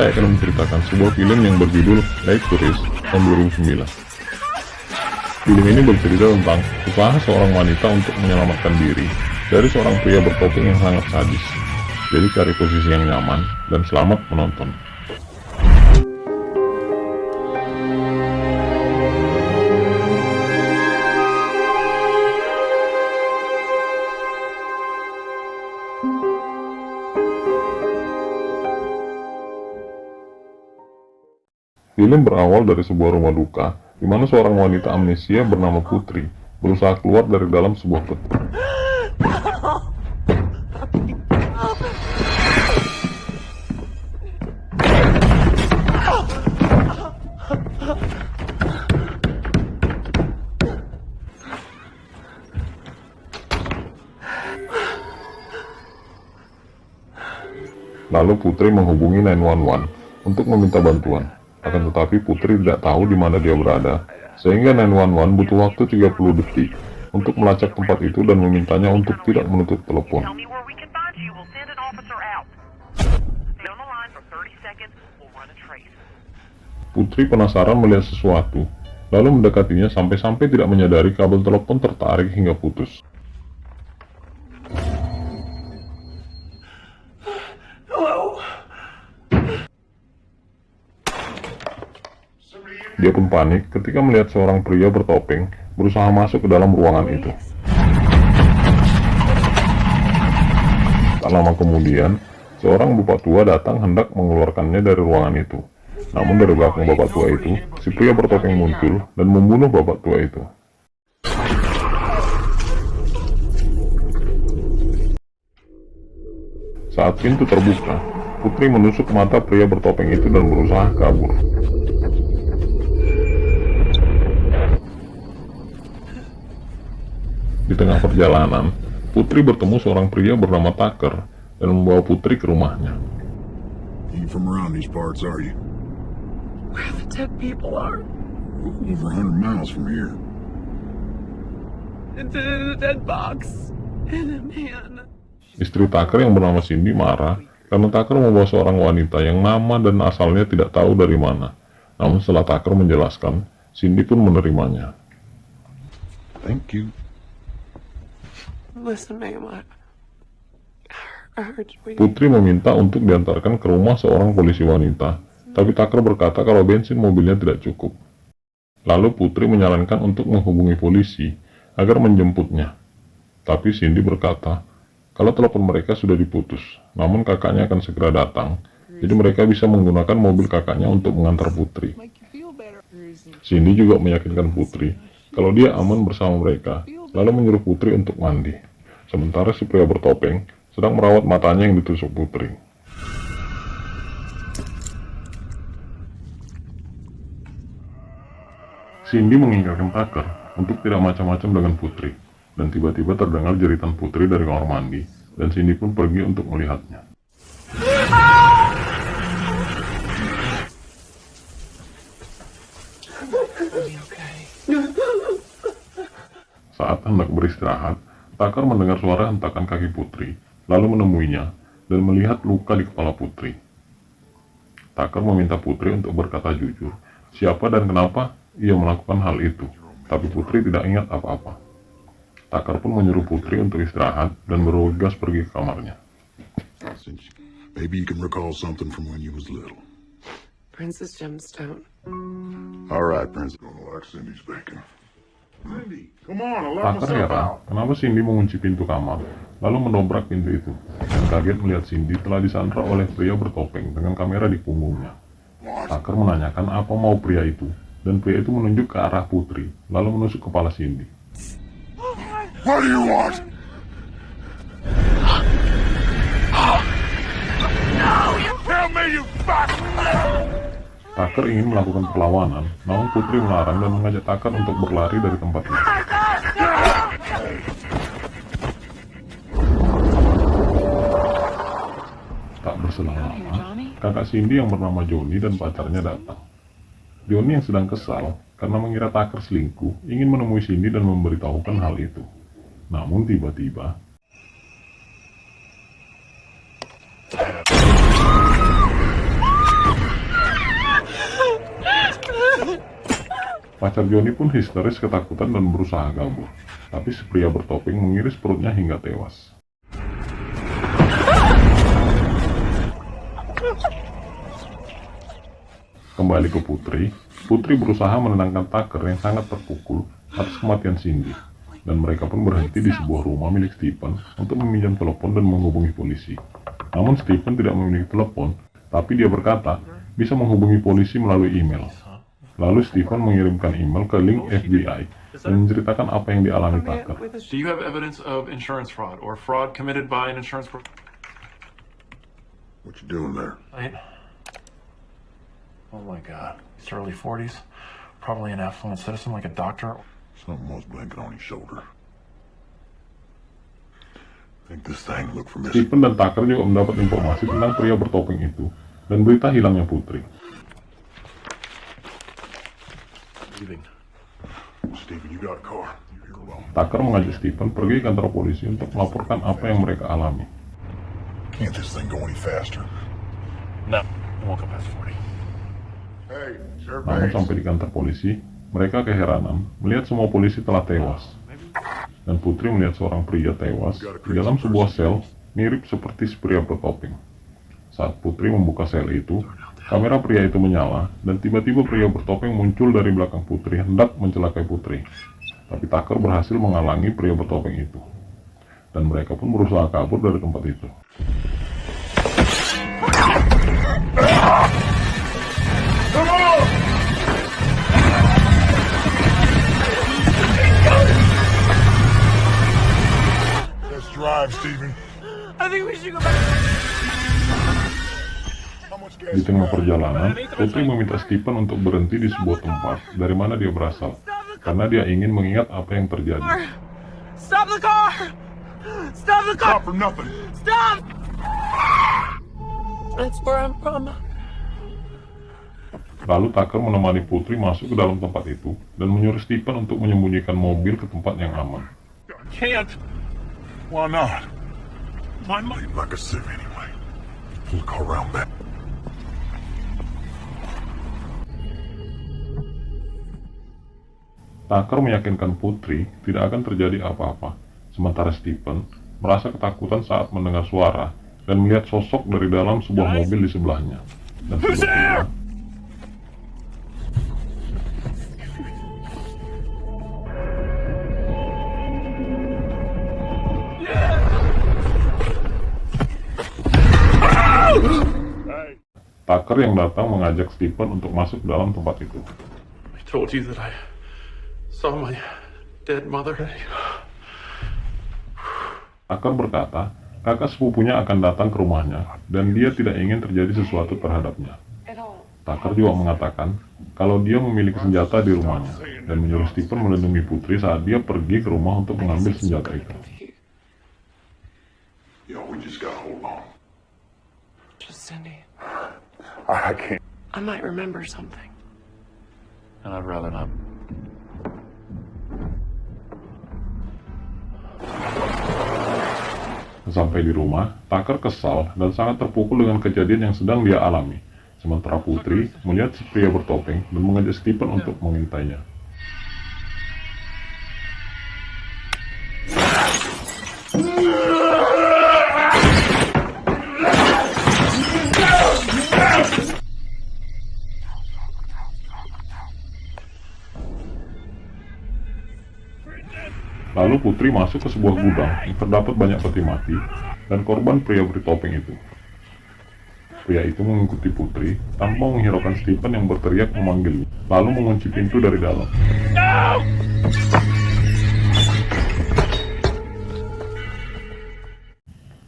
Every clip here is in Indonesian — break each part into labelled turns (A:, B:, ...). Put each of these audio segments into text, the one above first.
A: saya akan menceritakan sebuah film yang berjudul Like Tourist tahun 2009. Film ini bercerita tentang usaha seorang wanita untuk menyelamatkan diri dari seorang pria bertopeng yang sangat sadis. Jadi cari posisi yang nyaman dan selamat menonton. Film berawal dari sebuah rumah duka, di mana seorang wanita amnesia bernama Putri berusaha keluar dari dalam sebuah peti. Lalu Putri menghubungi 911 untuk meminta bantuan. Akan tetapi Putri tidak tahu di mana dia berada, sehingga 911 butuh waktu 30 detik untuk melacak tempat itu dan memintanya untuk tidak menutup telepon. Putri penasaran melihat sesuatu, lalu mendekatinya sampai-sampai tidak menyadari kabel telepon tertarik hingga putus. Dia pun panik ketika melihat seorang pria bertopeng berusaha masuk ke dalam ruangan itu. Tak lama kemudian, seorang bapak tua datang hendak mengeluarkannya dari ruangan itu. Namun dari belakang bapak tua itu, si pria bertopeng muncul dan membunuh bapak tua itu. Saat pintu terbuka, Putri menusuk mata pria bertopeng itu dan berusaha kabur. Di tengah perjalanan, Putri bertemu seorang pria bernama Tucker dan membawa Putri ke rumahnya.
B: You from around these parts, are you?
C: Where the dead people are.
B: Over 100 miles from here.
C: In a dead box. And a man.
A: Istri Tucker yang bernama Cindy marah karena Tucker membawa seorang wanita yang nama dan asalnya tidak tahu dari mana. Namun setelah Tucker menjelaskan, Cindy pun menerimanya.
B: Thank you.
C: Listen, ma'am, I heard you.
A: Putri meminta untuk diantarkan ke rumah seorang polisi wanita, tapi Tucker berkata kalau bensin mobilnya tidak cukup. Lalu Putri menyarankan untuk menghubungi polisi agar menjemputnya. Tapi Cindy berkata kalau telepon mereka sudah diputus, namun kakaknya akan segera datang, jadi mereka bisa menggunakan mobil kakaknya untuk mengantar Putri. Cindy juga meyakinkan Putri kalau dia aman bersama mereka, lalu menyuruh Putri untuk mandi. Sementara si pria bertopeng sedang merawat matanya yang ditusuk Putri. Cindy mengingatkan Tucker untuk tidak macam-macam dengan Putri, dan tiba-tiba terdengar jeritan Putri dari kamar mandi, dan Cindy pun pergi untuk melihatnya. Saat hendak beristirahat, Tucker mendengar suara hentakan kaki Putri, lalu menemuinya dan melihat luka di kepala Putri. Tucker meminta Putri untuk berkata jujur, siapa dan kenapa ia melakukan hal itu, tapi Putri tidak ingat apa-apa. Tucker pun menyuruh Putri untuk istirahat dan bergegas pergi ke kamarnya.
B: Maybe you can recall something from when you was little.
C: Princess Gemstone.
B: All right, Princess. Cindy's bacon.
A: Tucker heran kenapa Cindy mengunci pintu kamar, lalu mendobrak pintu itu, dan kaget melihat Cindy telah disandra oleh pria bertopeng dengan kamera di punggungnya. Tucker menanyakan apa mau pria itu, dan pria itu menunjuk ke arah Putri, lalu menusuk kepala Cindy.
B: What do you want? Tell me, you bastard!
A: Tucker ingin melakukan perlawanan, namun Putri melarang dan mengajak Tucker untuk berlari dari tempat itu. Tak berselang lama, kakak Cindy yang bernama Johnny dan pacarnya datang. Johnny yang sedang kesal karena mengira Tucker selingkuh ingin menemui Cindy dan memberitahukan hal itu. Namun tiba-tiba Pacar Johnny pun histeris ketakutan dan berusaha kabur, tapi si pria bertopeng mengiris perutnya hingga tewas. Kembali ke Putri, Putri berusaha menenangkan Tucker yang sangat terpukul atas kematian Cindy, dan mereka pun berhenti di sebuah rumah milik Stephen untuk meminjam telepon dan menghubungi polisi. Namun Stephen tidak memiliki telepon, tapi dia berkata bisa menghubungi polisi melalui email. Lalu Stephen mengirimkan email ke link FBI dan menceritakan apa yang dialami Tucker.
D: Do you have evidence of insurance fraud or fraud committed by an insurance provider?
B: What you doing there?
D: Oh my God. He's early 40s. Probably an affluent citizen like a doctor.
B: Something was blinking on his shoulder. Think this thing look familiar?
A: Stephen dan Tucker juga mendapat informasi tentang pria bertopeng itu dan berita hilangnya Putri.
B: Stephen, you got a car. You're here alone.
A: Tucker mengajak Stephen pergi ke kantor polisi untuk melaporkan apa yang mereka alami.
B: Can't this thing go any faster?
D: No, it won't go past 40.
B: Hey, Sheriff
A: Namun
B: Bates.
A: sampai di kantor polisi, mereka keheranan melihat semua polisi telah tewas. Dan Putri melihat seorang pria tewas di dalam sebuah sel mirip seperti si pria bertopeng. Saat Putri membuka sel itu, kamera pria itu menyala dan tiba-tiba pria bertopeng muncul dari belakang Putri hendak mencelakai Putri. Tapi Tucker berhasil menghalangi pria bertopeng itu. Dan mereka pun berusaha kabur dari tempat itu.
B: Let's drive, Stephen.
C: I think we should go back.
B: How much gas
A: Di
B: you
A: tengah
B: got?
A: perjalanan, Putri meminta Stephen untuk berhenti di sebuah tempat dari mana dia berasal, karena dia ingin mengingat apa yang terjadi.
C: Stop the car! Stop the car!
B: Stop for nothing.
C: Stop! That's where I'm from.
A: Lalu Tucker menemani Putri masuk ke dalam tempat itu dan menyuruh Stephen untuk menyembunyikan mobil ke tempat yang aman.
B: Can't. Why not? Mine might like a sieve anyway. We'll call around back.
A: Tucker meyakinkan Putri tidak akan terjadi apa-apa, sementara Stephen merasa ketakutan saat mendengar suara dan melihat sosok dari dalam sebuah mobil di sebelahnya. Dan tiba-tiba, Tucker yang datang mengajak Stephen untuk masuk ke dalam tempat itu.
D: I told you that I saw my dead mother.
A: Tucker berkata, kakak sepupunya akan datang ke rumahnya dan dia tidak ingin terjadi sesuatu terhadapnya. Tucker juga mengatakan kalau dia memiliki senjata di rumahnya dan menyuruh Stephen melindungi Putri saat dia pergi ke rumah untuk mengambil senjata itu.
B: Yo, we just gotta hold on.
C: Just Cindy.
B: I can't.
C: I might remember something.
D: And I'd rather not.
A: Sampai di rumah, Tucker kesal dan sangat terpukul dengan kejadian yang sedang dia alami. Sementara Putri melihat si pria bertopeng dan mengajak Stephen untuk mengintainya. Lalu Putri masuk ke sebuah gudang yang terdapat banyak peti mati dan korban pria bertopeng itu. Pria itu mengikuti Putri tanpa menghiraukan Stephen yang berteriak memanggilnya, lalu mengunci pintu dari dalam.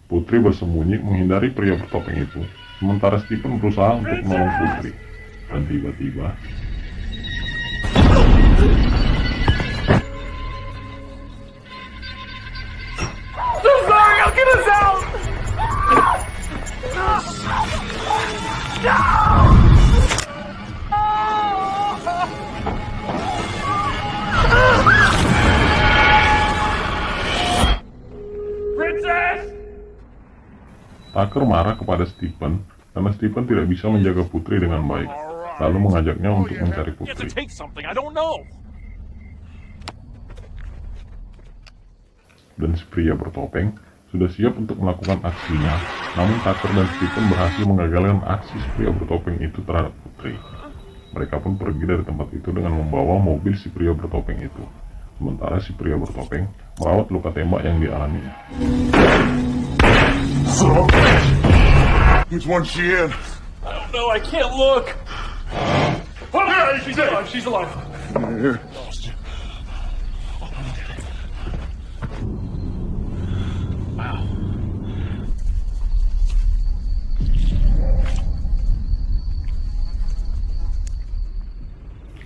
A: Putri bersembunyi menghindari pria bertopeng itu, sementara Stephen berusaha untuk menolong Putri. Dan tiba-tiba,
C: Sorry, I'll get us out! Princess!
A: Tucker marah kepada Stephen karena Stephen tidak bisa menjaga Putri dengan baik. lalu mengajaknya untuk mencari
B: You have to
A: Putri.
B: take something. I don't know.
A: Dan si pria bertopeng sudah siap untuk melakukan aksinya, namun Tucker dan Stephen berhasil mengagalkan aksi si pria bertopeng itu terhadap Putri. Mereka pun pergi dari tempat itu dengan membawa mobil si pria bertopeng itu. Sementara si pria bertopeng merawat luka tembak yang dialaminya.
B: Which one's she in?
D: I don't know. I can't look.
B: Oh, yeah,
D: She's alive. She's alive. Wow.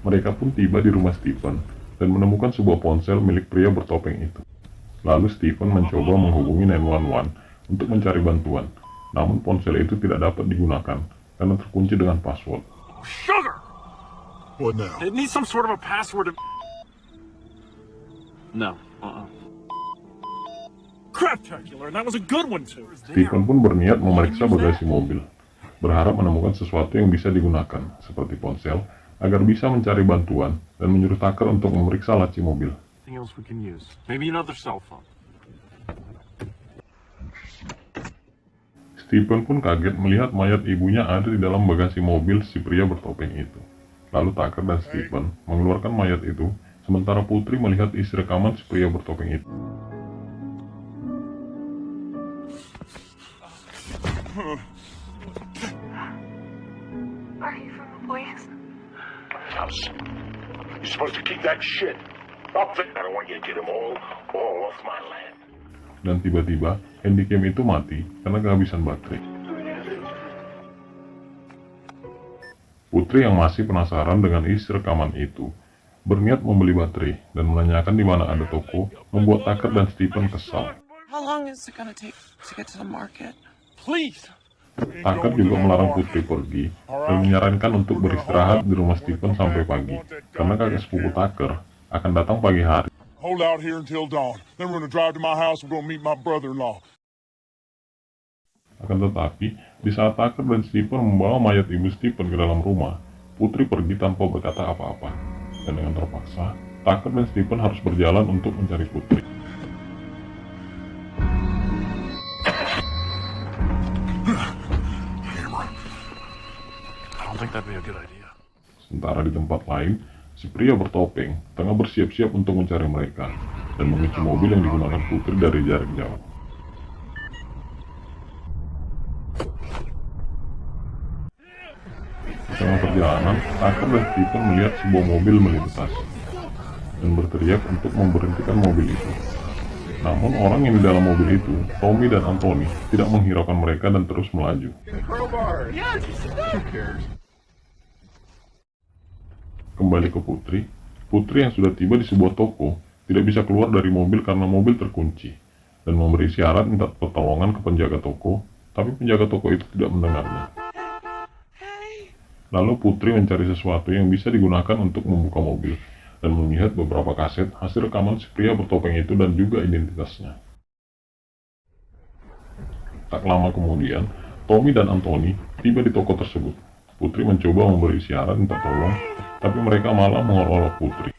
A: Mereka pun tiba di rumah Stephen dan menemukan sebuah ponsel milik pria bertopeng itu. Lalu Stephen mencoba menghubungi 911 untuk mencari bantuan, namun ponsel itu tidak dapat digunakan karena terkunci dengan password.
D: Sugar.
B: What now?
D: It needs some sort of a password. No.
B: Craptacular, and that was a good one too.
A: Stephen pun berniat memeriksa bagasi mobil, berharap menemukan sesuatu yang bisa digunakan, seperti ponsel, agar bisa mencari bantuan dan menyuruh Tucker untuk memeriksa laci mobil.
D: Anything else we can use? Maybe another cell phone.
A: Stephen pun kaget melihat mayat ibunya ada di dalam bagasi mobil si pria bertopeng itu. Lalu Tucker dan Stephen mengeluarkan mayat itu, sementara Putri melihat isi rekaman si pria bertopeng itu.
C: Are you from the police?
E: House. You're supposed to keep that shit up there. I don't want you to get them all off my land.
A: Dan tiba-tiba, handycam itu mati karena kehabisan baterai. Putri yang masih penasaran dengan isi rekaman itu, berniat membeli baterai dan menanyakan di mana ada toko, membuat Tucker dan Stephen kesal.
C: How long is it gonna take to get to the market?
B: Please.
A: Tucker juga melarang Putri pergi dan menyarankan untuk beristirahat di rumah Stephen sampai pagi, karena kakek sepupu Tucker akan datang pagi hari.
B: Hold out here until dawn. Then we're gonna drive to my house. We're gonna meet my brother-in-law.
A: Akan tetapi, di saat Tucker dan Stephen membawa mayat ibu Stephen ke dalam rumah, Putri pergi tanpa berkata apa-apa. Dan dengan terpaksa, Tucker dan Stephen harus berjalan untuk mencari Putri.
D: I don't think that'd be a good idea.
A: Sementara di tempat lain, si pria bertopeng tengah bersiap-siap untuk mencari mereka dan memicu mobil yang digunakan Putri dari jarak jauh. Di tengah perjalanan, Tucker dan Stephen melihat sebuah mobil melintas dan berteriak untuk memberhentikan mobil itu. Namun orang yang di dalam mobil itu, Tommy dan Anthony, tidak menghiraukan mereka dan terus melaju. Kembali ke Putri, Putri yang sudah tiba di sebuah toko tidak bisa keluar dari mobil karena mobil terkunci dan memberi isyarat minta pertolongan ke penjaga toko, tapi penjaga toko itu tidak mendengarnya. Lalu Putri mencari sesuatu yang bisa digunakan untuk membuka mobil dan melihat beberapa kaset hasil rekaman si pria bertopeng itu dan juga identitasnya. Tak lama kemudian, Tommy dan Anthony tiba di toko tersebut. Putri mencoba memberi isyarat minta tolong, tapi mereka malah mengolok-olok Putri.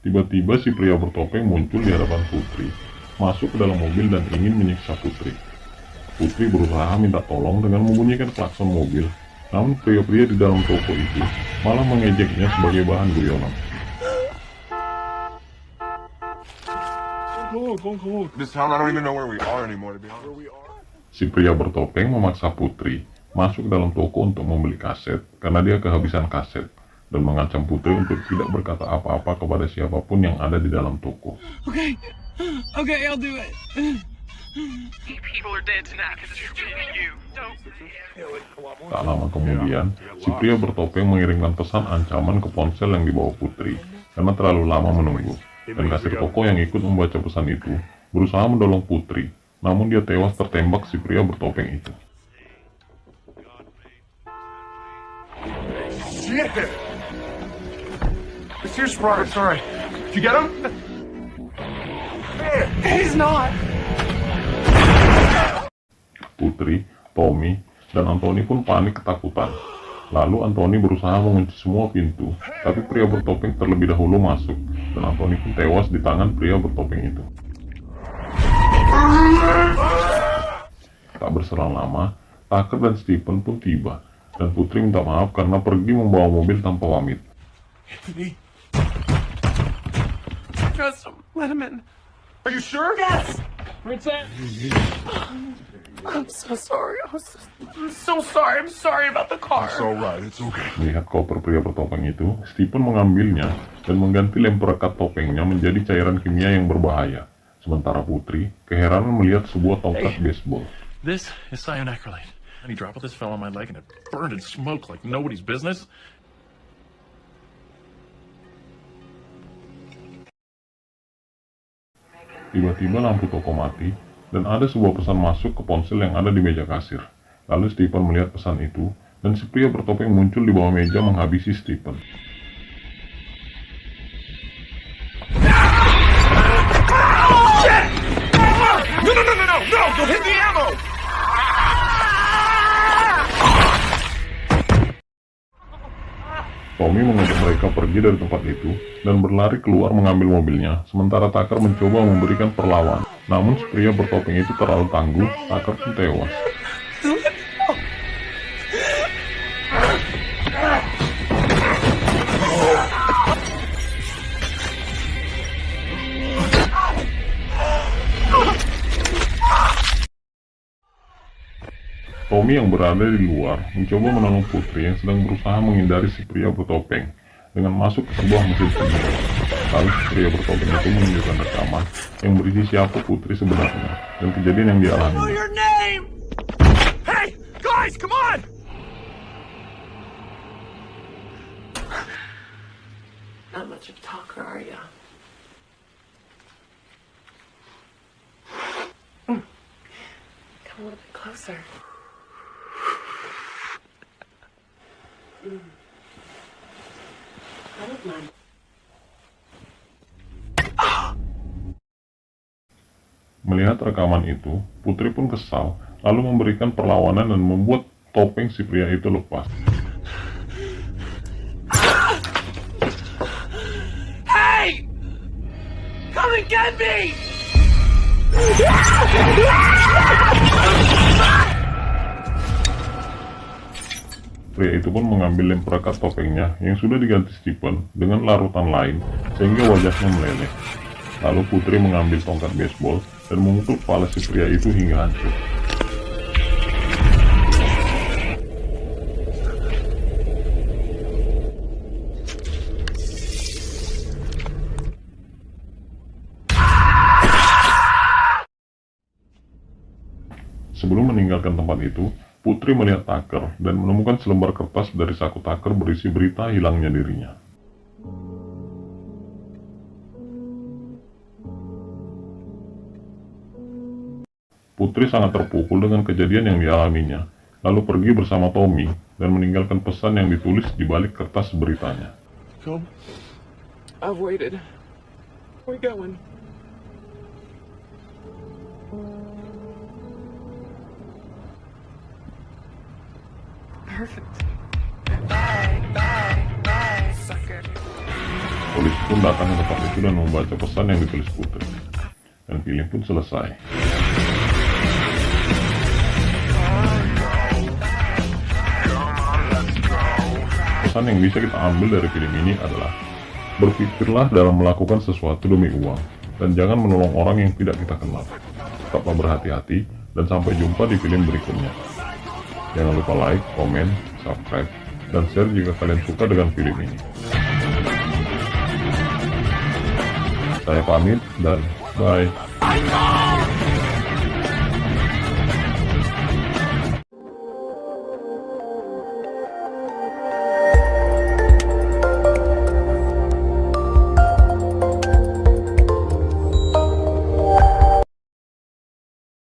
A: Tiba-tiba si pria bertopeng muncul di hadapan Putri, masuk ke dalam mobil dan ingin menyiksa Putri. Putri berusaha minta tolong dengan membunyikan klakson mobil, namun pria-pria di dalam toko itu malah mengejeknya sebagai bahan guyonan.
B: This town, I don't even know where we are anymore, to be honest.
A: Si pria bertopeng memaksa Putri masuk ke dalam toko untuk membeli kaset karena dia kehabisan kaset dan mengancam Putri untuk tidak berkata apa-apa kepada siapapun yang ada di dalam toko.
C: Okay, I'll do it.
F: People are dead tonight because it's shooting you. Don't.
A: Tak lama kemudian, si pria bertopeng mengirimkan pesan ancaman ke ponsel yang dibawa Putri karena terlalu lama menunggu. Dan kasir toko yang ikut membaca pesan itu berusaha mendolong Putri, namun dia tewas tertembak si pria bertopeng itu.
B: Shit! It's your Sprite, sorry. Did you get him?
C: He's not.
A: Putri, Tommy, dan Anthony pun panik ketakutan. Lalu Anthony berusaha mengunci semua pintu, tapi pria bertopeng terlebih dahulu masuk, dan Anthony pun tewas di tangan pria bertopeng itu. Tak berselang lama, Tucker dan Stephen pun tiba, dan Putri minta maaf karena pergi membawa mobil tanpa pamit.
B: Anthony?
C: Trust him. Let him in.
B: Are you sure?
C: Yes! I'm so sorry. I'm so sorry. I'm sorry about the car.
B: It's alright, it's okay.
A: Melihat koper pria bertopeng itu, Stephen mengambilnya dan mengganti lem perekat topengnya menjadi cairan kimia yang berbahaya. Sementara Putri keheranan melihat sebuah tongkat baseball.
D: This is cyanacrylate. And he dropped this fell on my leg and it burned and smoked like nobody's business.
A: Tiba-tiba lampu toko mati, dan ada sebuah pesan masuk ke ponsel yang ada di meja kasir. Lalu Stephen melihat pesan itu, dan si pria bertopeng muncul di bawah meja menghabisi Stephen.
B: No! Don't hit the ammo!
A: Tommy mengajak mereka pergi dari tempat itu dan berlari keluar mengambil mobilnya, sementara Tucker mencoba memberikan perlawanan. Namun si pria bertopeng itu terlalu tangguh, Tucker pun tewas. Tommy yang berada di luar mencoba menolong Putri yang sedang berusaha menghindari si pria bertopeng dengan masuk ke sebuah mesin penjara. Lalu si pria bertopeng itu menunjukkan rekaman yang berisi siapa Putri sebenarnya dan kejadian yang dialami.
C: Your name! Hey, guys, come on! Not much of a talker, are ya? Come a little bit closer. I don't mind.
A: Melihat rekaman itu, Putri pun kesal, lalu memberikan perlawanan dan membuat topeng si pria itu lepas.
C: Hey! Come and get me!
A: Pria itu pun mengambil lem perekat topengnya yang sudah diganti Stephen dengan larutan lain sehingga wajahnya meleleh. Lalu Putri mengambil tongkat baseball dan memukul kepala si pria itu hingga hancur. Sebelum meninggalkan tempat itu, Putri melihat Tucker dan menemukan selembar kertas dari saku Tucker berisi berita hilangnya dirinya. Putri sangat terpukul dengan kejadian yang dialaminya, lalu pergi bersama Tommy dan meninggalkan pesan yang ditulis di balik kertas beritanya.
B: Come.
C: I've waited. Where we going? Perfect. Bye, sucker.
A: Polisi pun datang ke tempat itu dan membaca pesan yang ditulis Putri. Dan film pun selesai. Pesan yang bisa kita ambil dari film ini adalah: berpikirlah dalam melakukan sesuatu demi uang, dan jangan menolong orang yang tidak kita kenal. Tetaplah berhati-hati, dan sampai jumpa di film berikutnya. Jangan lupa like, komen, subscribe, dan share jika kalian suka dengan film ini. Saya pamit dan bye.